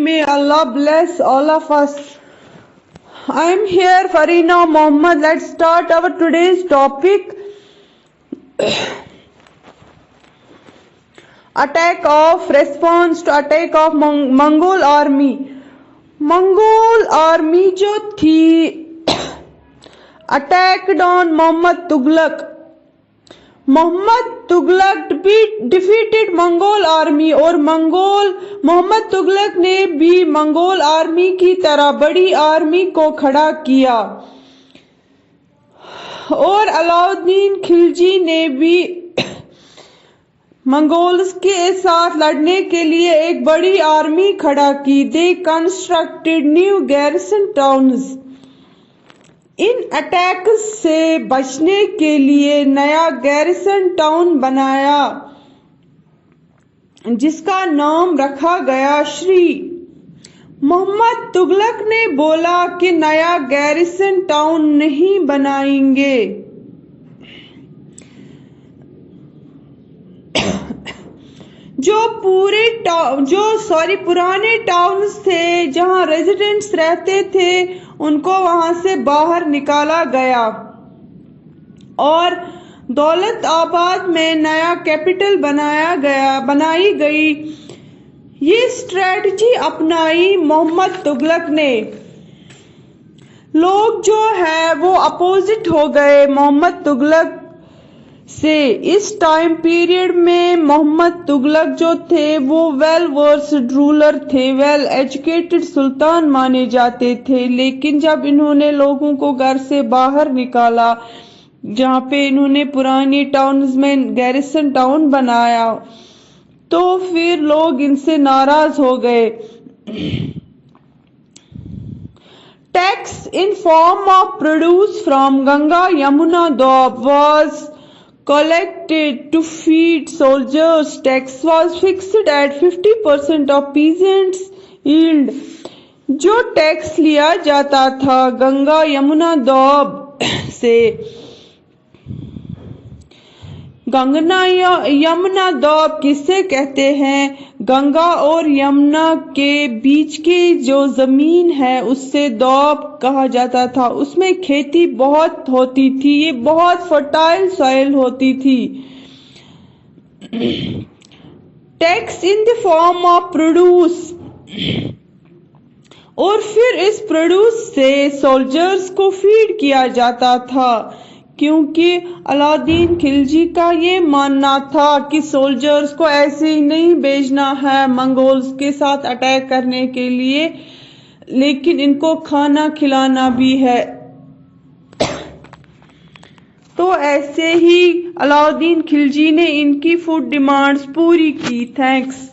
May Allah bless all of us. I am here, Farina Mohammed. Let's start our today's topic. Response to attack of Mongol army. Mongol army जो थी attacked on Mohammad Tughlaq defeated Mongol army, और मोहम्मद तुगलक ने भी Mongol army की तरह बड़ी army को खड़ा किया, और अलाउद्दीन खिलजी ने भी मंगोल्स के साथ लड़ने के लिए एक बड़ी आर्मी खड़ा की। दे कंस्ट्रक्टेड न्यू गैरिसन टाउन्स। इन अटैक्स से बचने के लिए नया गैरिसन टाउन बनाया, जिसका नाम रखा गया श्री। मोहम्मद तुगलक ने बोला कि नया गैरिसन टाउन नहीं बनाएंगे। पुराने टाउन्स थे जहां रेजिडेंट्स रहते थे, उनको वहां से बाहर निकाला गया और दौलताबाद में नया कैपिटल बनाई गई। ये स्ट्रेटजी अपनाई मोहम्मद तुगलक ने। लोग जो है वो अपोजिट हो गए मोहम्मद तुगलक से। इस टाइम पीरियड में मोहम्मद तुगलक जो थे वो वेल वर्स्ड रूलर थे, वेल एजुकेटेड सुल्तान माने जाते थे। लेकिन जब इन्होंने लोगों को घर से बाहर निकाला, जहाँ पे इन्होंने पुरानी टाउन्स में गैरिसन टाउन बनाया, तो फिर लोग इनसे नाराज हो गए। Tax in form of produce from Ganga Yamuna Doab was collected to feed soldiers. Tax was fixed at 50% of peasants' yield. जो टैक्स लिया जाता था गंगा यमुना दोआब से, यमुना दोआब किसे कहते हैं? गंगा और यमुना के बीच की जो जमीन है उससे दोआब कहा जाता था। उसमें खेती बहुत होती थी, ये बहुत फर्टाइल सॉइल होती थी। Tax in the form of produce, और फिर इस प्रोड्यूस से सोल्जर्स को फीड किया जाता था, क्योंकि अलाउद्दीन खिलजी का ये मानना था कि सोल्जर्स को ऐसे ही नहीं भेजना है मंगोल्स के साथ अटैक करने के लिए, लेकिन इनको खाना खिलाना भी है। तो ऐसे ही अलाउद्दीन खिलजी ने इनकी फूड डिमांड्स पूरी की। थैंक्स।